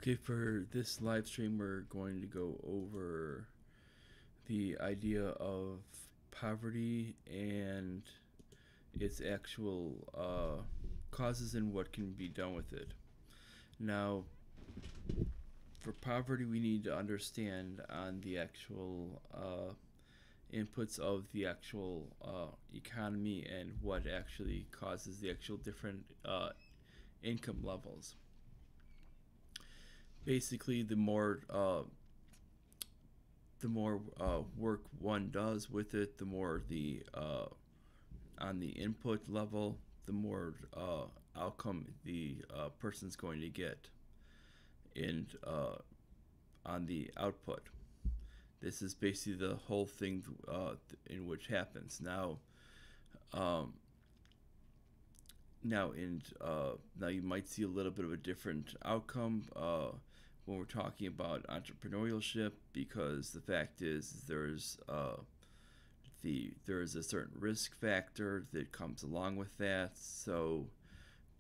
Okay, for this live stream, we're going to go over the idea of poverty and its actual causes and what can be done with it. Now, for poverty, we need to understand on the actual inputs of the actual economy and what actually causes the actual different income levels. Basically, the more work one does with it, the more the on the input level, the more outcome the person's going to get in on the output. This is basically the whole thing in which happens now. Now you might see a little bit of a different outcome when we're talking about entrepreneurship, because the fact is there is a certain risk factor that comes along with that. So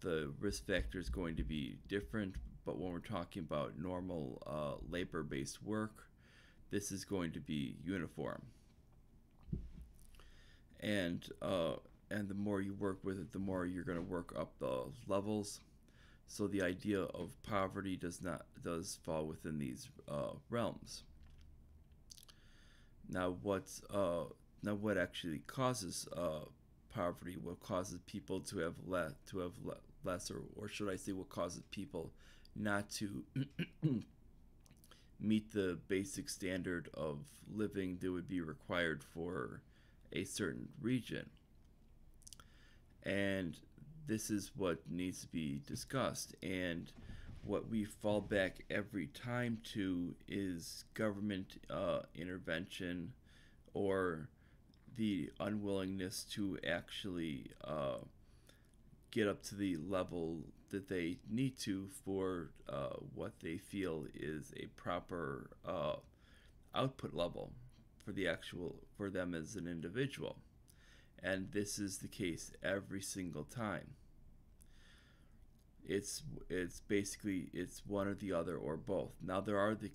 the risk factor is going to be different. But when we're talking about normal labor-based work, this is going to be uniform. And the more you work with it, the more you're going to work up the levels. So the idea of poverty does fall within these realms. Now, what actually causes poverty? What causes people to have less, or should I say, what causes people not to meet the basic standard of living that would be required for a certain region? And this is what needs to be discussed. And what we fall back every time to is government intervention, or the unwillingness to actually get up to the level that they need to for what they feel is a proper output level for them as an individual. And this is the case every single time. It's basically one or the other or both. Now there are the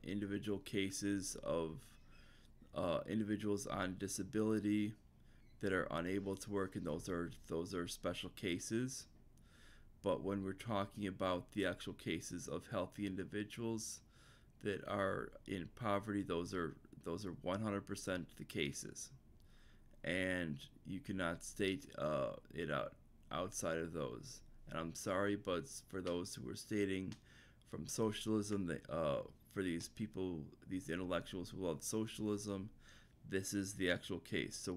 individual cases of individuals on disability that are unable to work, and those are special cases. But when we're talking about the actual cases of healthy individuals that are in poverty, those are 100% the cases, and you cannot state it outside of those. And I'm sorry, but for those who are stating from socialism, for these people, these intellectuals who love socialism, this is the actual case. So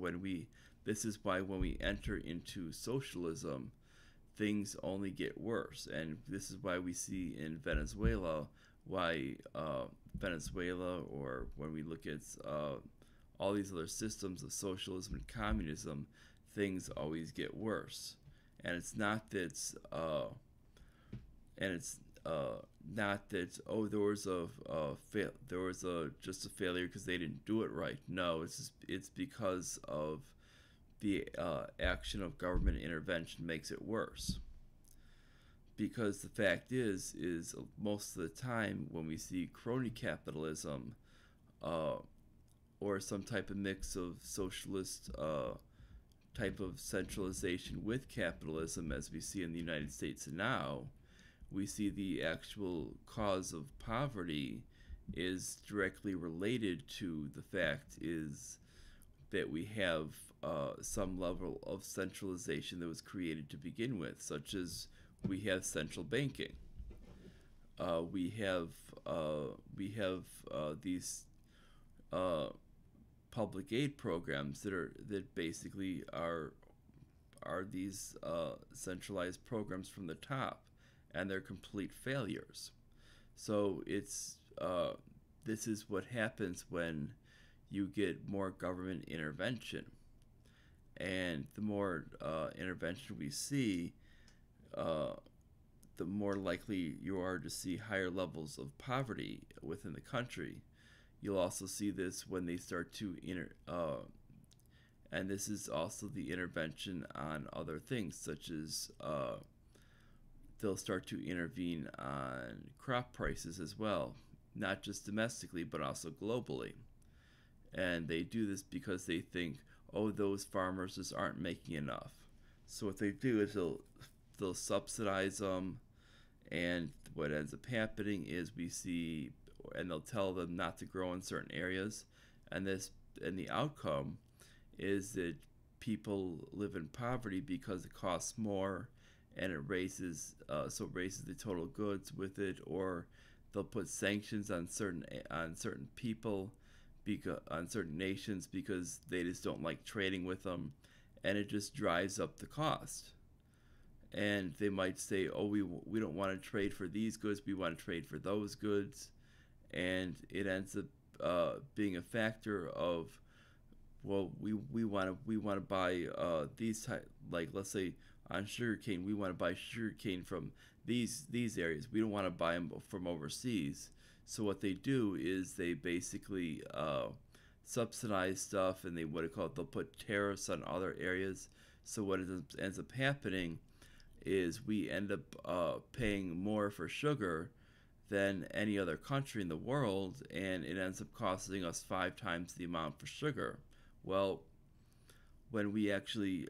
this is why when we enter into socialism, things only get worse. And this is why we see in Venezuela, or when we look at all these other systems of socialism and communism, things always get worse. And it's not that there was just a failure because they didn't do it right. No, it's because of the action of government intervention makes it worse. Because the fact is most of the time when we see crony capitalism or some type of mix of socialist type of centralization with capitalism, as we see in the United States now, we see the actual cause of poverty is directly related to the fact is that we have some level of centralization that was created to begin with, such as we have central banking. We have these public aid programs that basically are these centralized programs from the top, and they're complete failures. So this is what happens when you get more government intervention, and the more intervention we see, the more likely you are to see higher levels of poverty within the country. You'll also see this when they start to and this is also the intervention on other things, such as they'll start to intervene on crop prices as well, not just domestically but also globally. And they do this because they think, oh, those farmers just aren't making enough. So what they do is they'll subsidize them, and what ends up happening is we see, and they'll tell them not to grow in certain areas, and the outcome is that people live in poverty because it costs more, and it raises the total goods with it, or they'll put sanctions on certain people, on certain nations, because they just don't like trading with them, and it just drives up the cost. And they might say, oh, we don't want to trade for these goods, we want to trade for those goods, and it ends up being a factor of, well, we want to buy these type, like, let's say on sugarcane, we want to buy sugarcane from these areas. We don't want to buy them from overseas. So what they do is they basically subsidize stuff, and they'll put tariffs on other areas. So what ends up happening is we end up paying more for sugar than any other country in the world, and it ends up costing us 5 times the amount for sugar. Well, when we actually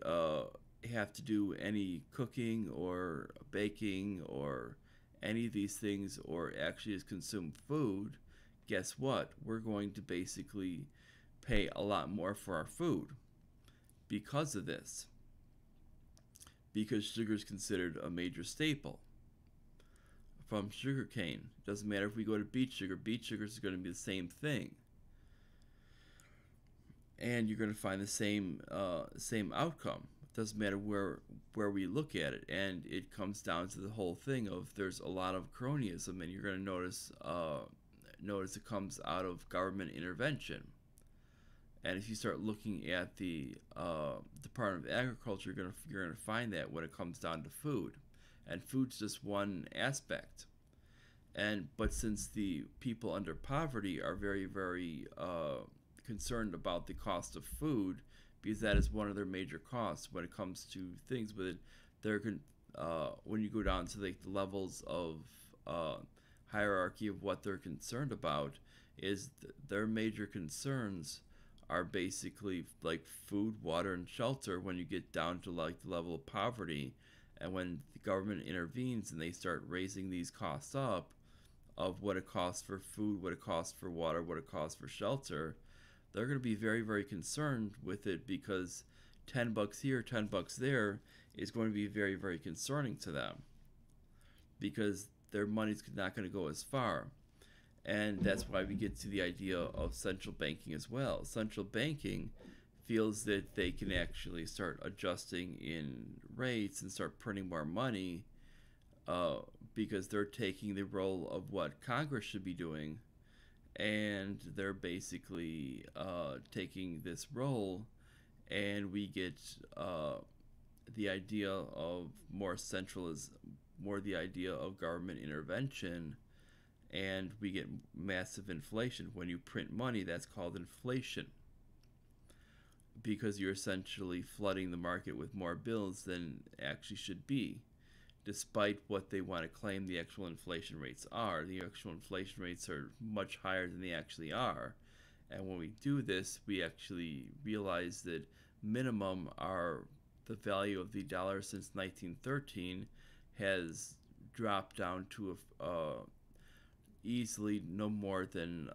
have to do any cooking or baking or any of these things, or actually just consume food, guess what? We're going to basically pay a lot more for our food because of this. Because sugar is considered a major staple from sugarcane. Doesn't matter if we go to beet sugar is going to be the same thing. And you're going to find the same outcome. It doesn't matter where we look at it, and it comes down to the whole thing of there's a lot of cronyism, and you're going to notice it comes out of government intervention. And if you start looking at the Department of Agriculture, you're gonna find that when it comes down to food, and food's just one aspect. But since the people under poverty are very, very concerned about the cost of food, because that is one of their major costs when it comes to things with it, when you go down to the levels of hierarchy of what they're concerned about, is their major concerns are basically like food, water, and shelter when you get down to like the level of poverty. And when the government intervenes and they start raising these costs up of what it costs for food, what it costs for water, what it costs for shelter, they're going to be very, very concerned with it, because $10 here, $10 there is going to be very, very concerning to them, because their money's not going to go as far. And that's why we get to the idea of central banking as well. Central banking feels that they can actually start adjusting in rates and start printing more money, because they're taking the role of what Congress should be doing, and they're basically taking this role, and we get the idea of more the idea of government intervention, and we get massive inflation. When you print money, that's called inflation, because you're essentially flooding the market with more bills than actually should be, despite what they want to claim the actual inflation rates are. The actual inflation rates are much higher than they actually are. And when we do this, we actually realize that minimum the value of the dollar since 1913 has dropped down to easily no more than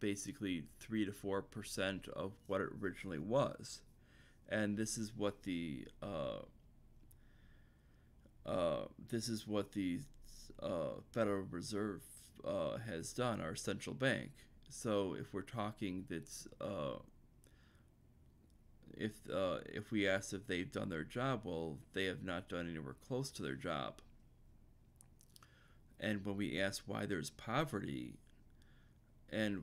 basically 3 to 4% of what it originally was. And this is what the Federal Reserve has done, our central bank. So if we're talking that's if we ask if they've done their job, well, they have not done anywhere close to their job. And when we ask why there's poverty, and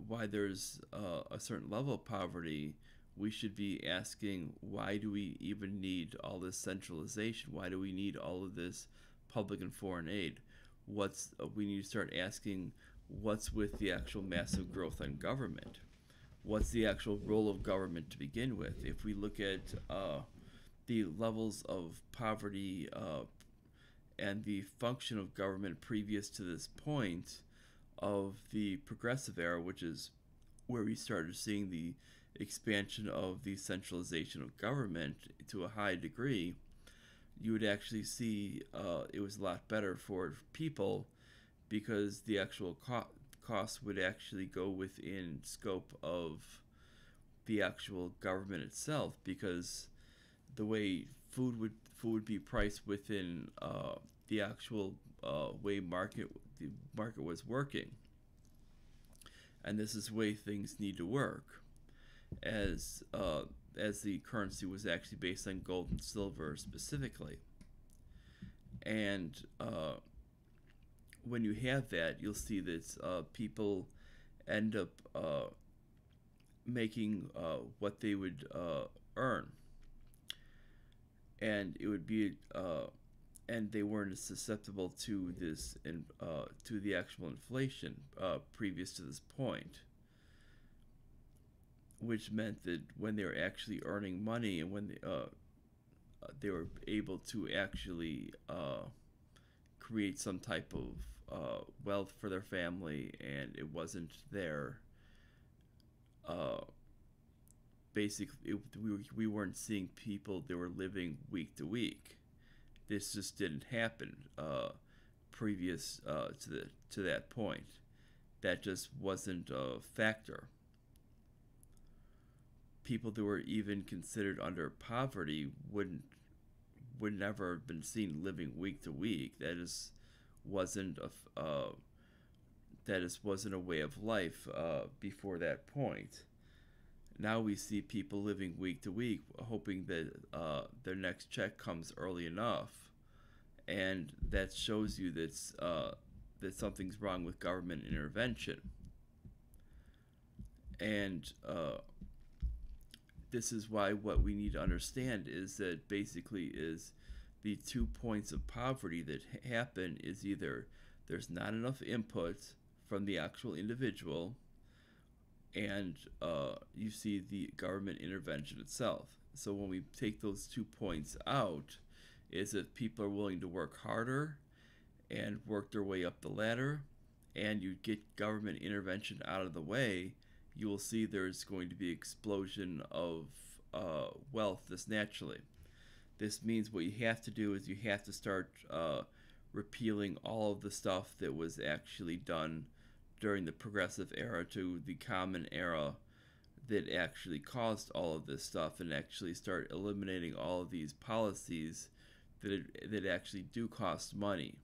why there's a certain level of poverty, we should be asking, why do we even need all this centralization? Why do we need all of this public and foreign aid? We need to start asking, what's with the actual massive growth on government? What's the actual role of government to begin with? If we look at the levels of poverty and the function of government previous to this point of the progressive era, which is where we started seeing the expansion of the centralization of government to a high degree, you would actually see it was a lot better for people because the actual costs would actually go within scope of the actual government itself, because the way food would be priced within the actual way the market was working, and this is the way things need to work, as the currency was actually based on gold and silver specifically. And when you have that, you'll see that people end up making what they would earn, and it would be and they weren't as susceptible to this and to the actual inflation previous to this point, which meant that when they were actually earning money and when they were able to actually create some type of wealth for their family, and it wasn't their basically we weren't seeing people that were living week to week. This just didn't happen previous to that point. That just wasn't a factor. People that were even considered under poverty would never have been seen living week to week. That just wasn't a way of life before that point. Now we see people living week to week, hoping that their next check comes early enough, and that shows you that something's wrong with government intervention. And this is why what we need to understand is that basically is the 2 points of poverty that happen is either there's not enough input from the actual individual, and you see the government intervention itself. So when we take those 2 points out, is if people are willing to work harder and work their way up the ladder, and you get government intervention out of the way, you will see there's going to be explosion of wealth just naturally. This means what you have to do is you have to start repealing all of the stuff that was actually done during the progressive era to the common era that actually caused all of this stuff, and actually start eliminating all of these policies that actually do cost money.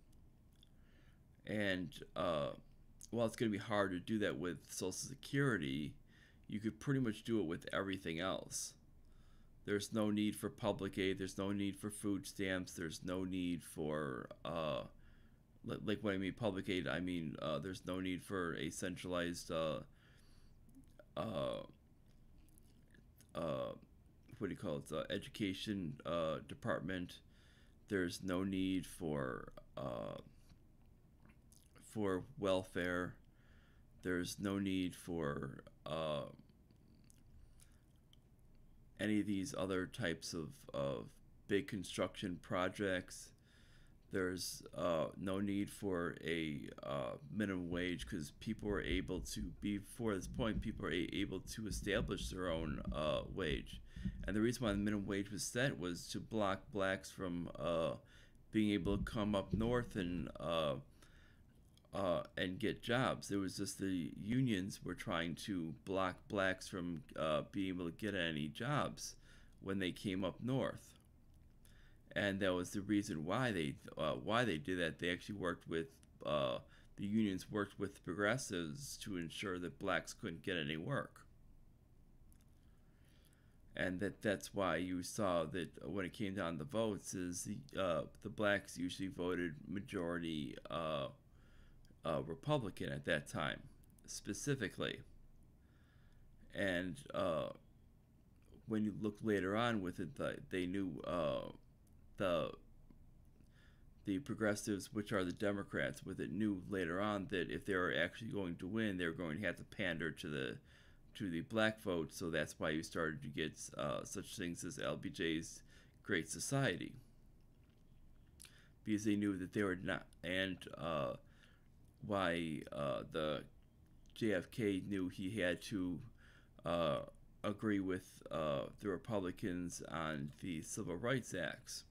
And while it's going to be hard to do that with Social Security, you could pretty much do it with everything else. There's no need for public aid. There's no need for food stamps. There's no need for, like when I mean public aid, I mean there's no need for a centralized, what do you call it, education department. There's no need for welfare. There's no need for any of these other types of big construction projects. There's no need for a minimum wage, because people were able to, before this point, people were able to establish their own wage. And the reason why the minimum wage was set was to block blacks from being able to come up north and get jobs. It was just the unions were trying to block blacks from being able to get any jobs when they came up north, and that was the reason why they did that. They actually worked with the unions worked with progressives to ensure that blacks couldn't get any work, and that's why you saw that when it came down to votes, is the blacks usually voted majority Republican at that time, specifically. And when you look later on with it, they knew the progressives, which are the Democrats, with it knew later on that if they were actually going to win, they were going to have to pander to the black vote. So that's why you started to get such things as LBJ's Great Society. because they knew that they were not, and why the JFK knew he had to uh, agree with the Republicans on the Civil Rights Acts,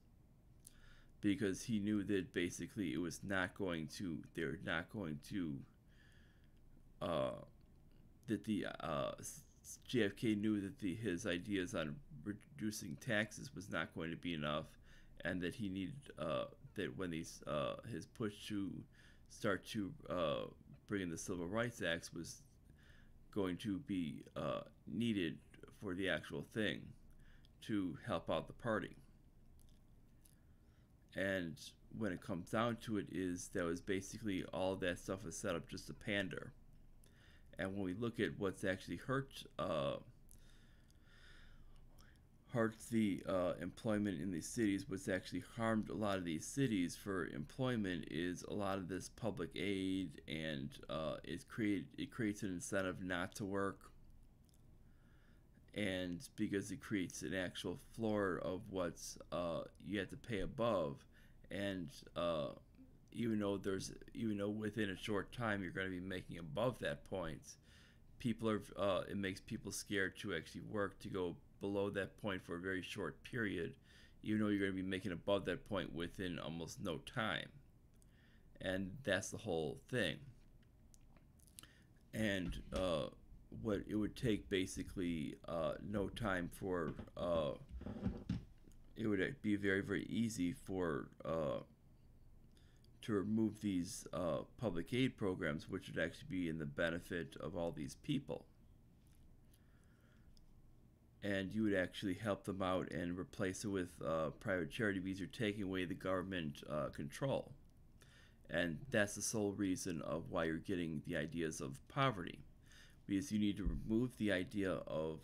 because he knew that basically it was not going to, they're not going to, uh, that the JFK knew that his ideas on reducing taxes was not going to be enough, and that he needed that when his push to start to bring in the Civil Rights Acts was going to be needed for the actual thing to help out the party. And when it comes down to it, is that was basically all that stuff was set up just to pander. And when we look at what's actually hurt the employment in these cities, what's actually harmed a lot of these cities for employment is a lot of this public aid, and it creates an incentive not to work, and because it creates an actual floor of what's you have to pay above, and even though within a short time you're going to be making above that point, it makes people scared to actually work to go below that point for a very short period, even though you're going to be making above that point within almost no time. And that's the whole thing. And what it would take basically no time for it would be very, very easy for to remove these public aid programs, which would actually be in the benefit of all these people. And you would actually help them out and replace it with private charity, because you're taking away the government control. And that's the sole reason of why you're getting the ideas of poverty, because you need to remove the idea of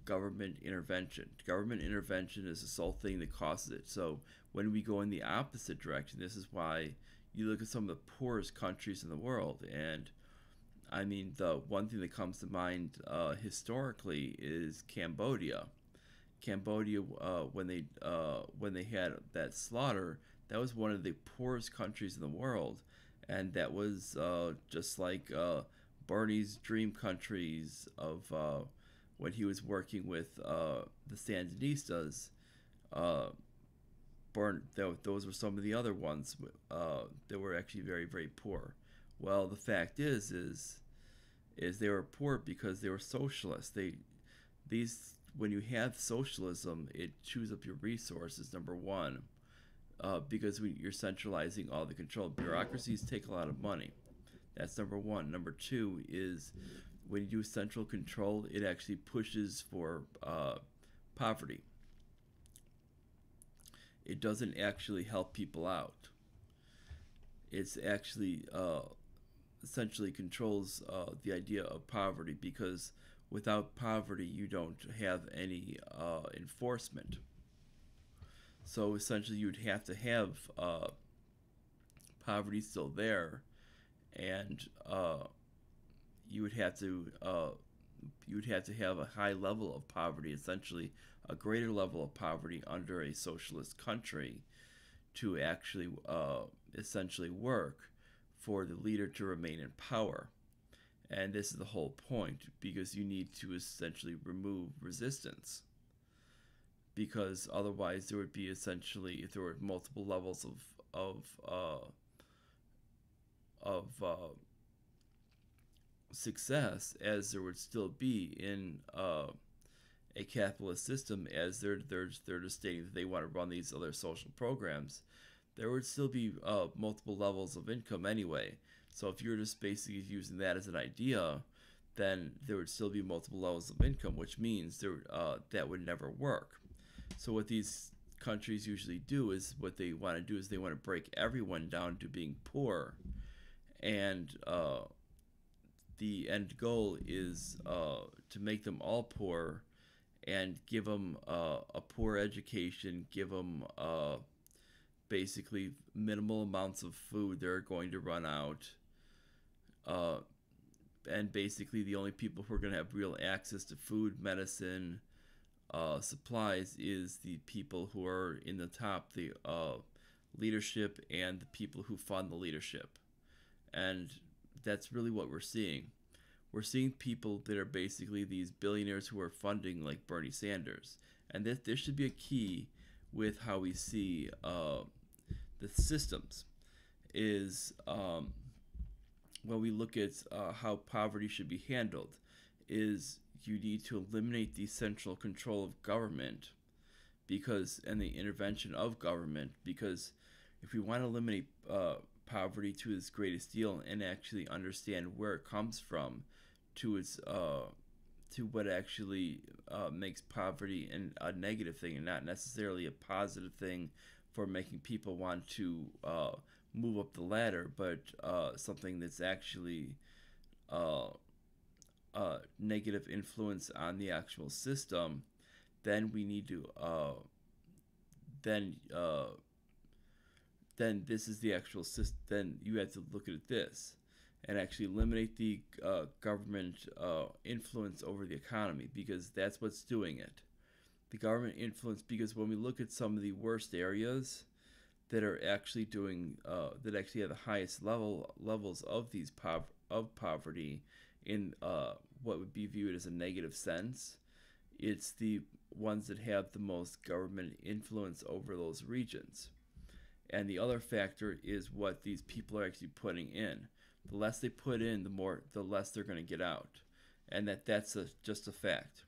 government intervention. Government intervention is the sole thing that causes it. So when we go in the opposite direction, this is why you look at some of the poorest countries in the world, and I mean, the one thing that comes to mind historically is Cambodia. Cambodia, when they had that slaughter, that was one of the poorest countries in the world, and that was just like Bernie's dream countries of when he was working with the Sandinistas. Those were some of the other ones that were actually very, very poor. Well, the fact is they were poor because they were socialists. When you have socialism, it chews up your resources. Number one, because you're centralizing all the control. Bureaucracies take a lot of money. That's number one. Number two is when you do central control, it actually pushes for poverty. It doesn't actually help people out. It's actually essentially controls the idea of poverty, because without poverty you don't have any enforcement. So essentially you'd have to have poverty still there, and you would have to have a high level of poverty, essentially a greater level of poverty under a socialist country, to actually essentially work for the leader to remain in power. And this is the whole point, because you need to essentially remove resistance, because otherwise there would be essentially, if there were multiple levels of success, as there would still be in a capitalist system, as they're just stating that they want to run these other social programs, there would still be multiple levels of income anyway. So if you're just basically using that as an idea, then there would still be multiple levels of income, which means that would never work. So what these countries usually do is, what they want to do is they want to break everyone down to being poor, and the end goal is to make them all poor, and give them a poor education, give them basically minimal amounts of food they're going to run out, and basically the only people who are going to have real access to food, medicine, supplies is the people who are in the top, the leadership and the people who fund the leadership. And that's really what we're seeing. We're seeing people that are basically these billionaires who are funding like Bernie Sanders. And this should be a key with how we see the systems is when we look at how poverty should be handled is you need to eliminate the central control of government and the intervention of government, because if we want to eliminate poverty to its greatest deal and actually understand where it comes from to its to what actually makes poverty a negative thing and not necessarily a positive thing for making people want to move up the ladder, but something that's actually negative influence on the actual system, then we need to then this is the actual system. Then you have to look at this and actually eliminate the government influence over the economy, because that's what's doing it. The government influence, because when we look at some of the worst areas that are actually doing that actually have the highest levels of these poverty in what would be viewed as a negative sense, it's the ones that have the most government influence over those regions. And the other factor is what these people are actually putting in. The less they put in, the less they're going to get out, and that's just a fact.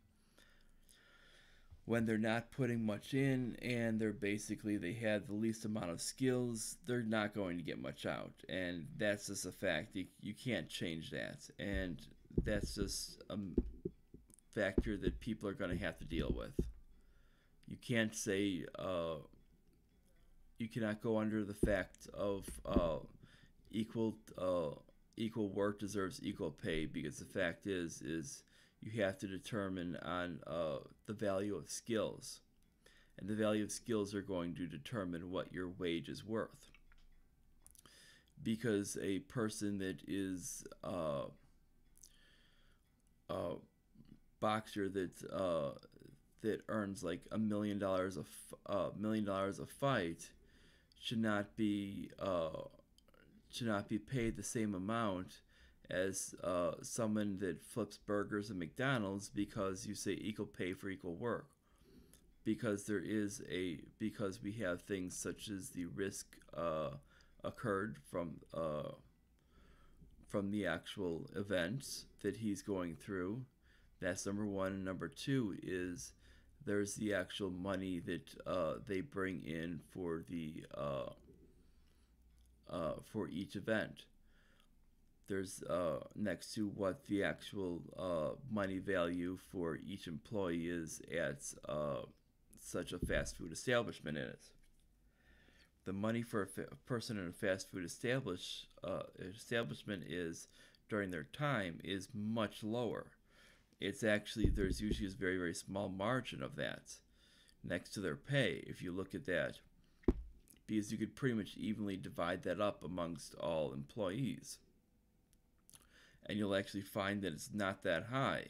When they're not putting much in and they have the least amount of skills, they're not going to get much out, and that's just a fact. You can't change that, and that's just a factor that people are going to have to deal with. You can't say you cannot go under the fact of equal work deserves equal pay, because the fact is you have to determine on the value of skills, and the value of skills are going to determine what your wage is worth. Because a person that is a boxer that earns like $1 million a fight should not be paid the same amount as someone that flips burgers at McDonald's, because you say equal pay for equal work. Because we have things such as the risk occurred from the actual events that he's going through. That's number one. And number two is there's the actual money that they bring in for for each event. There's next to what the actual money value for each employee is at such a fast food establishment is. The money for a person in a fast food establishment is during their time is much lower. It's actually, there's usually a very, very small margin of that next to their pay, if you look at that, because you could pretty much evenly divide that up amongst all employees, and you'll actually find that it's not that high.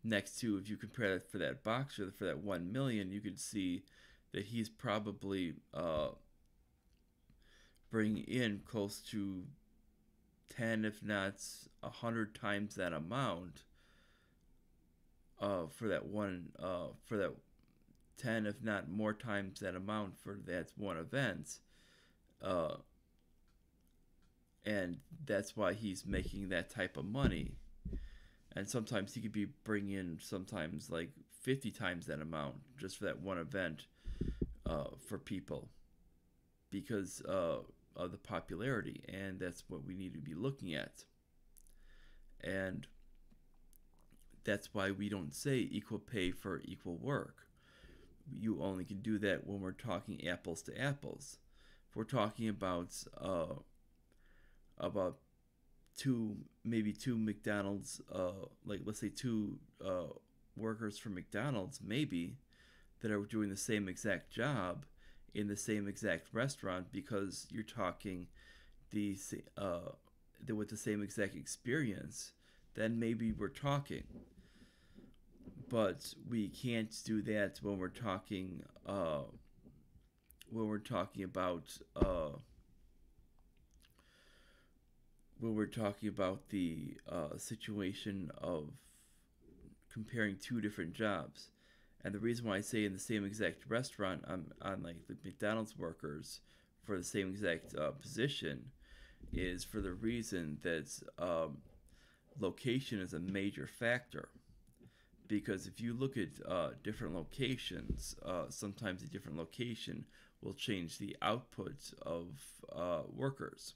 Next to, if you compare that for that boxer, for that 1 million, you could see that he's probably bringing in close to 10, if not 100 times that amount for that 10, if not more times that amount for that one event, and that's why he's making that type of money. And sometimes he could be bringing in sometimes like 50 times that amount just for that one event for people, because of the popularity, and that's what we need to be looking at. And that's why we don't say equal pay for equal work. You only can do that when we're talking apples to apples. If we're talking about two McDonald's, like let's say two workers from McDonald's, maybe, that are doing the same exact job in the same exact restaurant, because you're talking with the same exact experience, then maybe we're talking. But we can't do that when we're talking when we're talking about the situation of comparing two different jobs. And the reason why I say in the same exact restaurant, on like the McDonald's workers for the same exact position, is for the reason that location is a major factor. Because if you look at different locations, sometimes a different location will change the output of workers.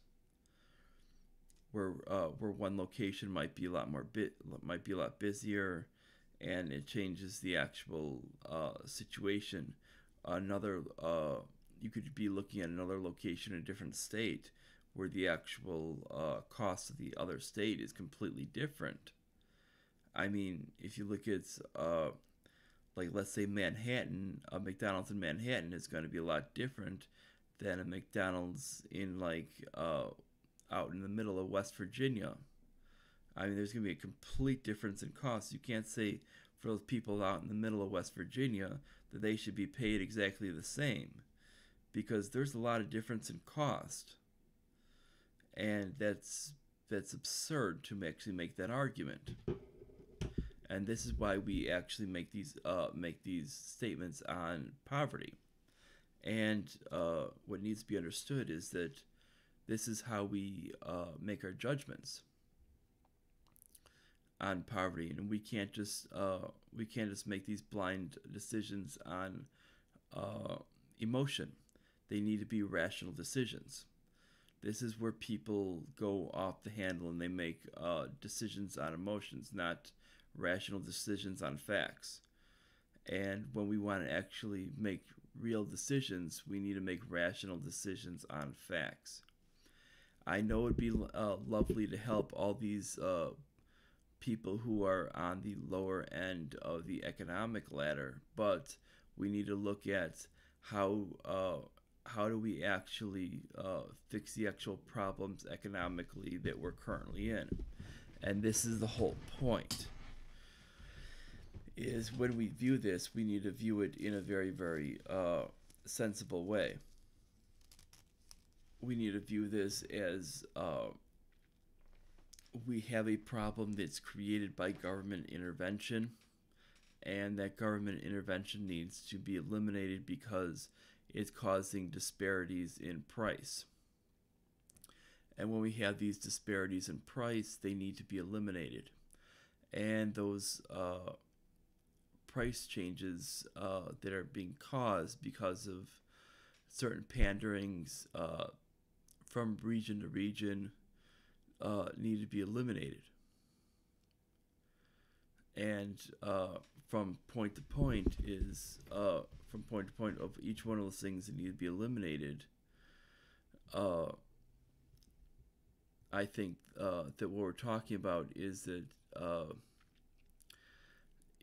Where one location might be a lot busier, and it changes the actual situation. Another You could be looking at another location in a different state where the actual cost of the other state is completely different. I mean, if you look at like let's say Manhattan, a McDonald's in Manhattan is going to be a lot different than a McDonald's in out in the middle of West Virginia. I mean, there's going to be a complete difference in cost. You can't say for those people out in the middle of West Virginia that they should be paid exactly the same, because there's a lot of difference in cost, and that's absurd to actually make that argument. And this is why we actually make these statements on poverty. And what needs to be understood is that this is how we make our judgments on poverty, and we can't just make these blind decisions on emotion. They need to be rational decisions. This is where people go off the handle and they make decisions on emotions, not rational decisions on facts. And when we want to actually make real decisions, we need to make rational decisions on facts. I know it'd be lovely to help all these people who are on the lower end of the economic ladder, but we need to look at how do we actually fix the actual problems economically that we're currently in. And this is the whole point, is when we view this, we need to view it in a very, very sensible way. We need to view this as we have a problem that's created by government intervention, and that government intervention needs to be eliminated because it's causing disparities in price. And when we have these disparities in price, they need to be eliminated. And those price changes that are being caused because of certain panderings from region to region need to be eliminated. And from point to point of each one of those things that need to be eliminated, I think that what we're talking about is that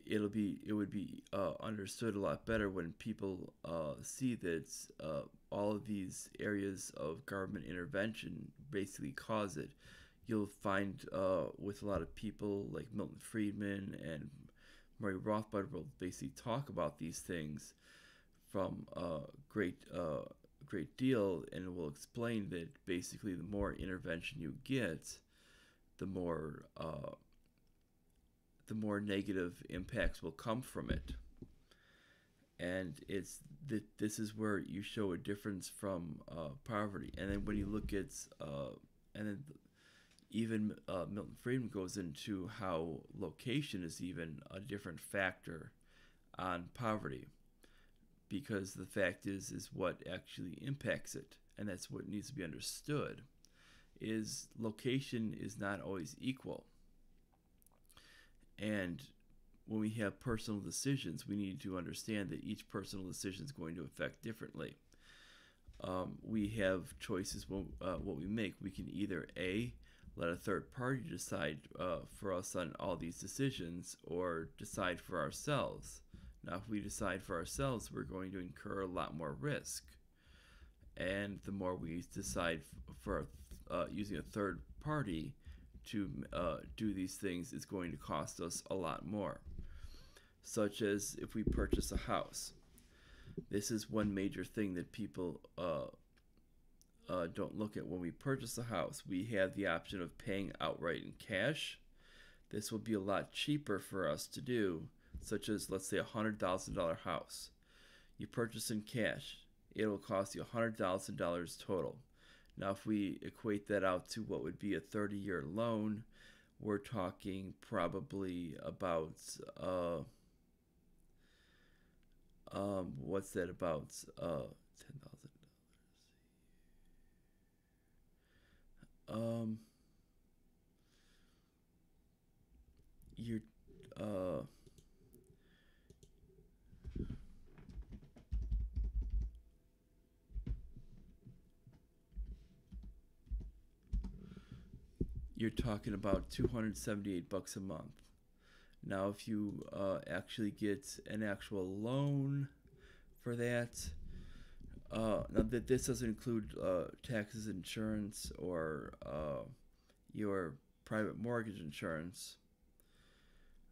it would be understood a lot better when people see that all of these areas of government intervention basically cause it. You'll find with a lot of people like Milton Friedman and Murray Rothbard will basically talk about these things from a great deal, and will explain that basically the more intervention you get, the more negative impacts will come from it. And it's that this is where you show a difference from poverty. And then when you look at and then even Milton Friedman goes into how location is even a different factor on poverty, because the fact is what actually impacts it, and that's what needs to be understood, is location is not always equal. And when we have personal decisions, we need to understand that each personal decision is going to affect differently. We have choices what we make. We can either A, let a third party decide for us on all these decisions, or decide for ourselves. Now, if we decide for ourselves, we're going to incur a lot more risk. And the more we decide for using a third party to do these things, is going to cost us a lot more. Such as if we purchase a house. This is one major thing that people don't look at. When we purchase a house, we have the option of paying outright in cash. This will be a lot cheaper for us to do, such as, let's say, a $100,000 house. You purchase in cash, it will cost you $100,000 total. Now, if we equate that out to what would be a 30-year loan, we're talking probably about, what's that about? $10,000. You're, uh, you're talking about $278 a month. Now, if you actually get an actual loan for that, now that this doesn't include taxes, insurance, or your private mortgage insurance,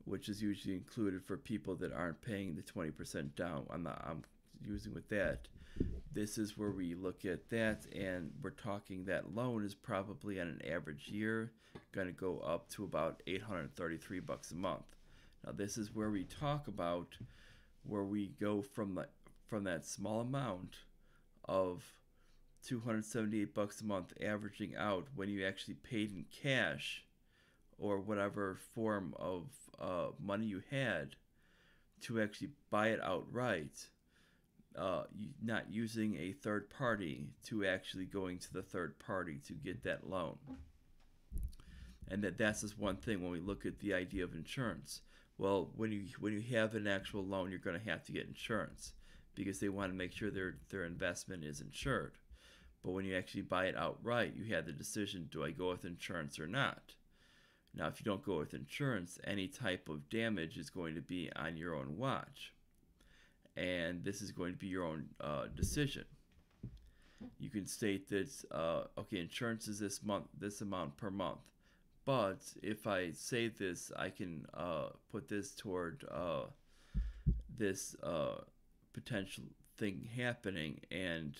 which is usually included for people that aren't paying the 20% down. I'm using with that. This is where we look at that, and we're talking that loan is probably on an average year going to go up to about $833 a month. Now, this is where we talk about where we go from that small amount of $278 a month averaging out when you actually paid in cash or whatever form of money you had to actually buy it outright, not using a third party, to actually going to the third party to get that loan. And that's just one thing when we look at the idea of insurance. Well, when you have an actual loan, you're going to have to get insurance because they want to make sure their investment is insured. But when you actually buy it outright, you have the decision: do I go with insurance or not? Now, if you don't go with insurance, any type of damage is going to be on your own watch, and this is going to be your own decision. You can state that okay, insurance is this amount per month, but if I save this, I can put this toward this potential thing happening, and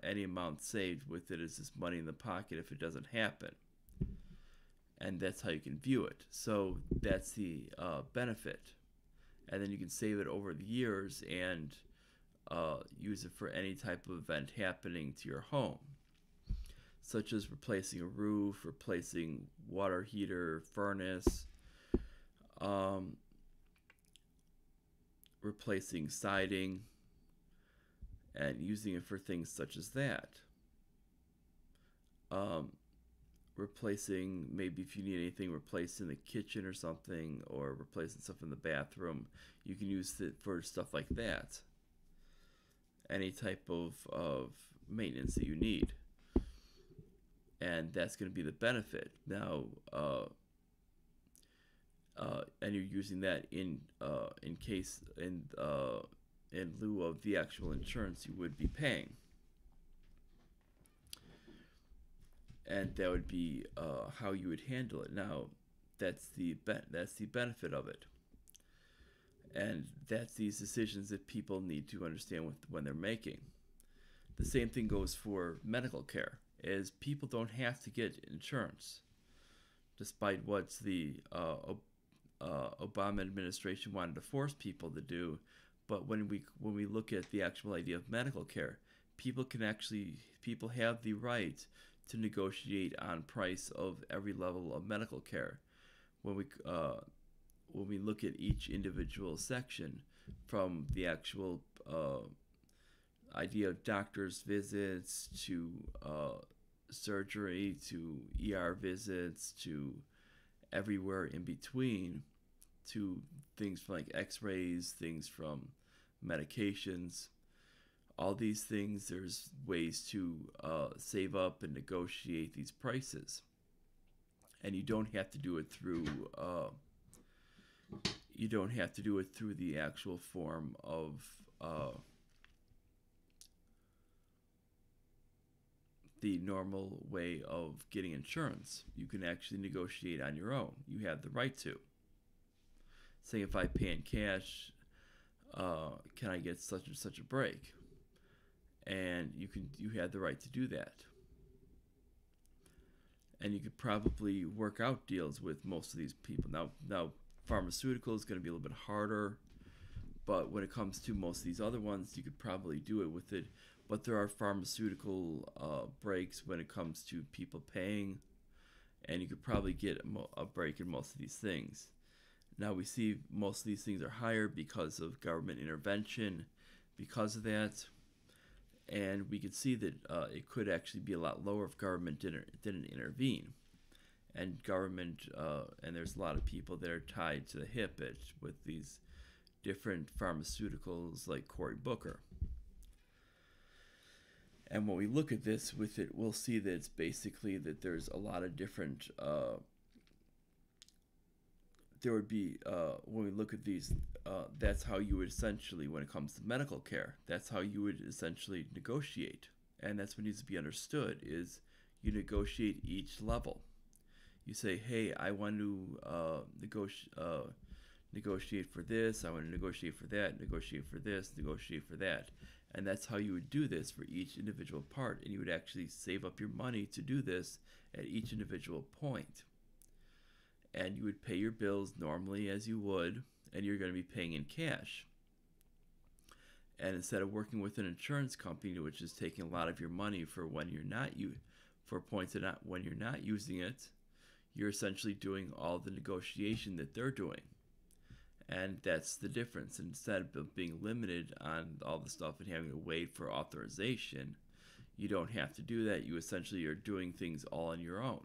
any amount saved with it is just money in the pocket if it doesn't happen. And that's how you can view it. So that's the benefit. And then you can save it over the years and use it for any type of event happening to your home, such as replacing a roof, replacing water heater, furnace, replacing siding, and using it for things such as that. Replacing, maybe if you need anything replaced in the kitchen or something, or replacing stuff in the bathroom, you can use it for stuff like that. Any type of maintenance that you need. And that's going to be the benefit. Now, and you're using that in lieu of the actual insurance you would be paying. And that would be how you would handle it. Now, that's the benefit of it, and that's these decisions that people need to understand when they're making. The same thing goes for medical care, is people don't have to get insurance, despite what the Obama administration wanted to force people to do. But when we look at the actual idea of medical care, people have the right to negotiate on price of every level of medical care. When we look at each individual section, from the actual idea of doctor's visits to surgery to ER visits to everywhere in between, to things like x-rays, things from medications, all these things, there's ways to save up and negotiate these prices. And you don't have to do it through the actual form of the normal way of getting insurance. You can actually negotiate on your own. You have the right to. Say if I pay in cash, can I get such and such a break? And you have the right to do that. And you could probably work out deals with most of these people. Now pharmaceutical is going to be a little bit harder, but when it comes to most of these other ones, you could probably do it with it. But there are pharmaceutical breaks when it comes to people paying, and you could probably get a break in most of these things. Now we see most of these things are higher because of government intervention, because of that, and we could see that it could actually be a lot lower if government didn't intervene. And and there's a lot of people that are tied to the hip with these different pharmaceuticals like Cory Booker. And when we look at this with it, we'll see that it's basically that there's a lot of different. There would be when we look at these, that's how you would essentially, when it comes to medical care, that's how you would essentially negotiate, and that's what needs to be understood. Is you negotiate each level. You say, hey, I want to negotiate for this. I want to negotiate for that. Negotiate for this. Negotiate for that. And that's how you would do this for each individual part. And you would actually save up your money to do this at each individual point. And you would pay your bills normally as you would, and you're going to be paying in cash. And instead of working with an insurance company, which is taking a lot of your money for when you're not for points that not when you're not using it, you're essentially doing all the negotiation that they're doing. And that's the difference. Instead of being limited on all the stuff and having to wait for authorization, you don't have to do that. You essentially are doing things all on your own.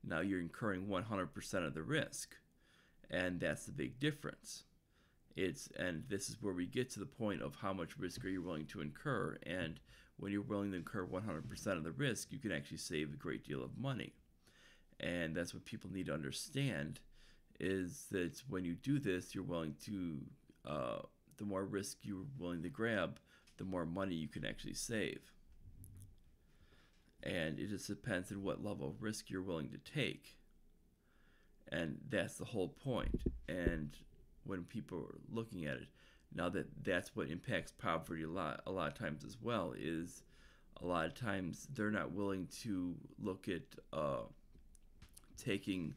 Now you're incurring 100% of the risk, and that's the big difference. And this is where we get to the point of how much risk are you willing to incur. And when you're willing to incur 100% of the risk, you can actually save a great deal of money. And that's what people need to understand, is that when you do this, you're willing to, the more risk you're willing to grab, the more money you can actually save. And it just depends on what level of risk you're willing to take. And that's the whole point. And when people are looking at it, now that's what impacts poverty a lot of times as well, is a lot of times they're not willing to look at taking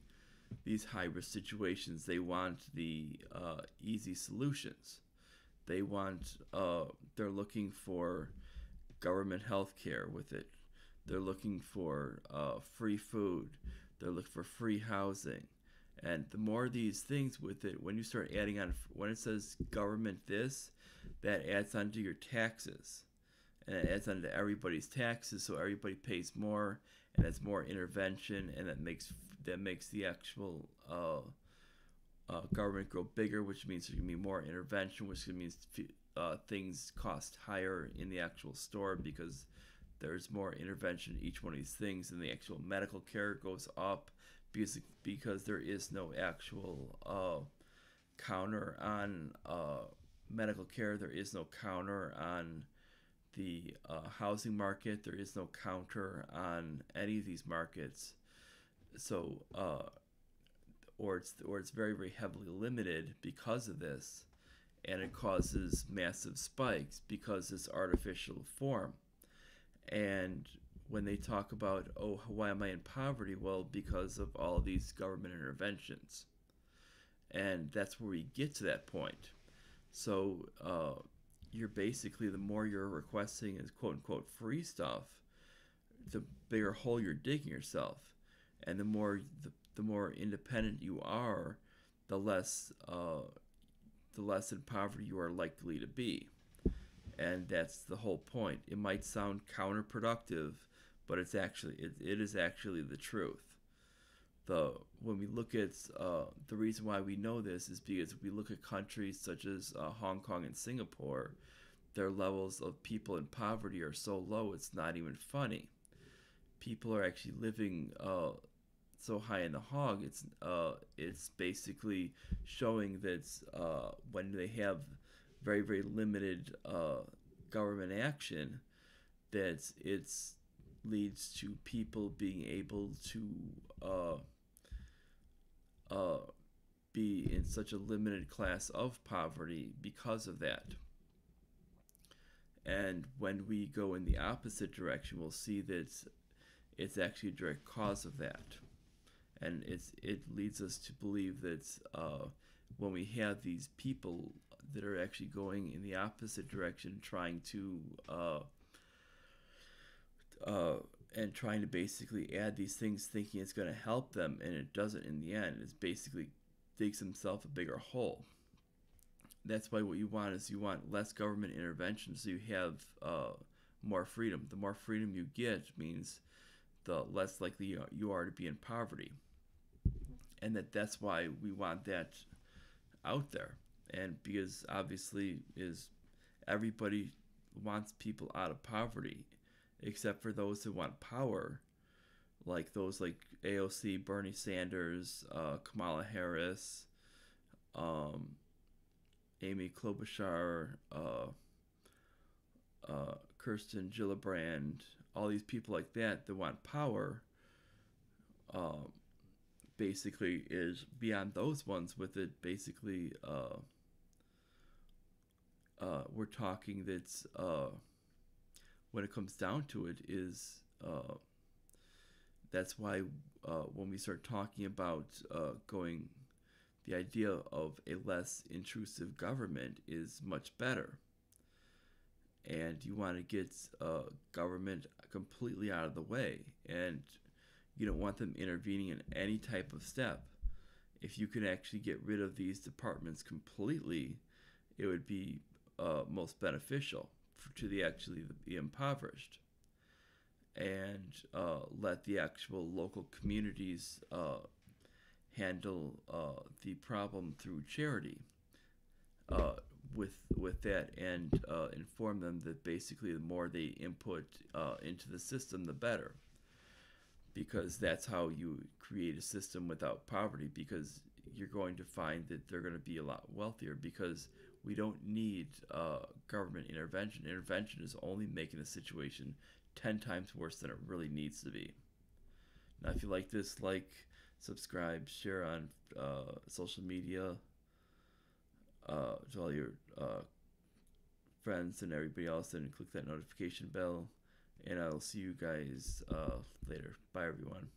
these high-risk situations. They want the easy solutions. They're looking for government health care with it. They're looking for free food. They're looking for free housing. And the more these things with it, when you start adding on, when it says government this, that adds on to your taxes. And it adds on to everybody's taxes, so everybody pays more, and it's more intervention, and that makes the actual government grow bigger, which means there's going to be more intervention, which means things cost higher in the actual store because there's more intervention in each one of these things, and the actual medical care goes up because there is no actual counter on medical care. There is no counter on the housing market. There is no counter on any of these markets. So, or it's very, very heavily limited because of this, and it causes massive spikes because it's artificial form. And when they talk about, oh, why am I in poverty? Well, because of all of these government interventions. And that's where we get to that point. So you're basically, the more you're requesting is quote unquote free stuff, the bigger hole you're digging yourself. And the more independent you are, the less in poverty you are likely to be. And that's the whole point. It might sound counterproductive, but it is actually the truth. When we look at the reason why we know this is because if we look at countries such as Hong Kong and Singapore, their levels of people in poverty are so low it's not even funny. People are actually living so high in the hog. It's basically showing that when they have very, very limited government action, that it leads to people being able to be in such a limited class of poverty because of that. And when we go in the opposite direction, we'll see that it's actually a direct cause of that. And it leads us to believe that when we have these people that are actually going in the opposite direction, trying to and trying to basically add these things, thinking it's going to help them, and it doesn't in the end. It's basically digs himself a bigger hole. That's why what you want is you want less government intervention, so you have more freedom. The more freedom you get means the less likely you are to be in poverty, and that's why we want that out there. And because obviously is everybody wants people out of poverty, except for those who want power, like those like AOC, Bernie Sanders, Kamala Harris, Amy Klobuchar, Kirsten Gillibrand, all these people like that want power. Basically, is beyond those ones with it. Basically, we're talking that's when it comes down to it is that's why when we start talking about going, the idea of a less intrusive government is much better. And you want to get government completely out of the way, and you don't want them intervening in any type of step. If you can actually get rid of these departments completely, it would be most beneficial to the impoverished, and let the actual local communities handle the problem through charity with that, and inform them that basically the more they input into the system, the better, because that's how you create a system without poverty, because you're going to find that they're going to be a lot wealthier, because we don't need government intervention. Intervention is only making the situation 10 times worse than it really needs to be. Now, if you like this, like, subscribe, share on social media to all your friends and everybody else, and click that notification bell. And I'll see you guys later. Bye, everyone.